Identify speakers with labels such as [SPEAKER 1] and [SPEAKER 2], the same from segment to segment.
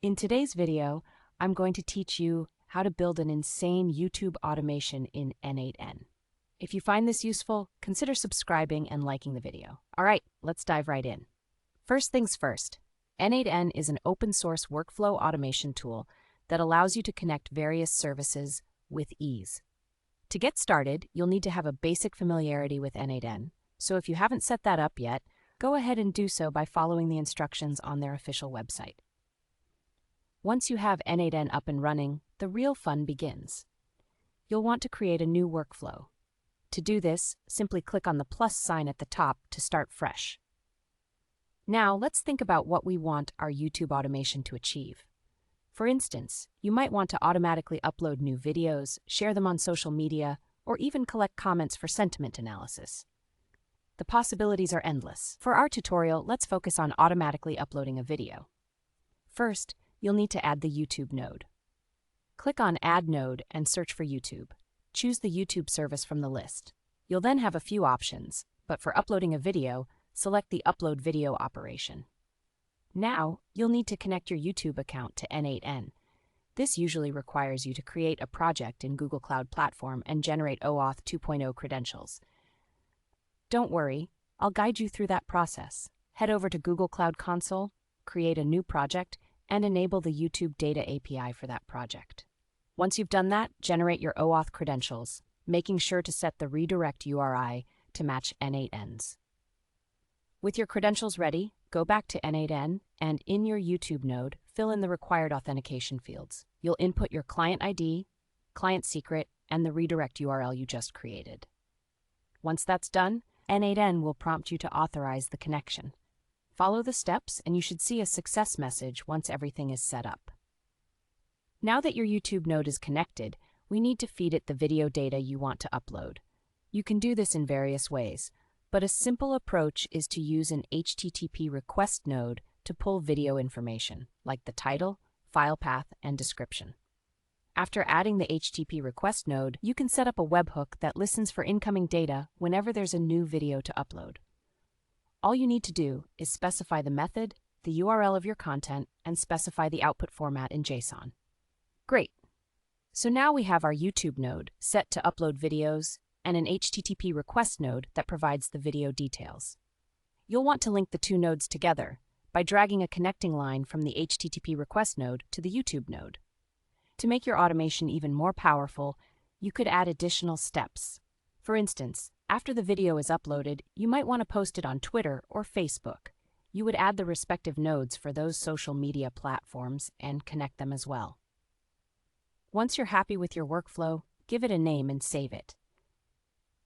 [SPEAKER 1] In today's video, I'm going to teach you how to build an insane YouTube automation in n8n. If you find this useful, consider subscribing and liking the video. All right, let's dive right in. First things first, n8n is an open source workflow automation tool that allows you to connect various services with ease. To get started, you'll need to have a basic familiarity with n8n. So if you haven't set that up yet, go ahead and do so by following the instructions on their official website. Once you have n8n up and running, the real fun begins. You'll want to create a new workflow. To do this, simply click on the plus sign at the top to start fresh. Now, let's think about what we want our YouTube automation to achieve. For instance, you might want to automatically upload new videos, share them on social media, or even collect comments for sentiment analysis. The possibilities are endless. For our tutorial, let's focus on automatically uploading a video. First, you'll need to add the YouTube node. Click on Add Node and search for YouTube. Choose the YouTube service from the list. You'll then have a few options, but for uploading a video, select the Upload Video operation. Now, you'll need to connect your YouTube account to n8n. This usually requires you to create a project in Google Cloud Platform and generate OAuth 2.0 credentials. Don't worry, I'll guide you through that process. Head over to Google Cloud Console, create a new project, and enable the YouTube Data API for that project. Once you've done that, generate your OAuth credentials, making sure to set the redirect URI to match n8n's. With your credentials ready, go back to n8n and in your YouTube node, fill in the required authentication fields. You'll input your client ID, client secret, and the redirect URL you just created. Once that's done, n8n will prompt you to authorize the connection. Follow the steps and you should see a success message once everything is set up. Now that your YouTube node is connected, we need to feed it the video data you want to upload. You can do this in various ways, but a simple approach is to use an HTTP request node to pull video information, like the title, file path, and description. After adding the HTTP request node, you can set up a webhook that listens for incoming data whenever there's a new video to upload. All you need to do is specify the method, the URL of your content, and specify the output format in JSON. Great! So now we have our YouTube node set to upload videos and an HTTP request node that provides the video details. You'll want to link the two nodes together by dragging a connecting line from the HTTP request node to the YouTube node. To make your automation even more powerful, you could add additional steps. For instance, after the video is uploaded, you might want to post it on Twitter or Facebook. You would add the respective nodes for those social media platforms and connect them as well. Once you're happy with your workflow, give it a name and save it.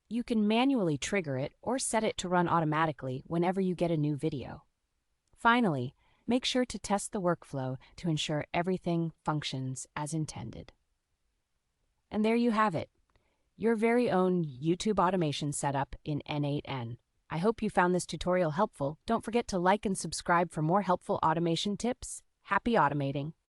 [SPEAKER 1] You can manually trigger it or set it to run automatically whenever you get a new video. Finally, make sure to test the workflow to ensure everything functions as intended. And there you have it. Your very own YouTube automation setup in n8n. I hope you found this tutorial helpful. Don't forget to like and subscribe for more helpful automation tips. Happy automating!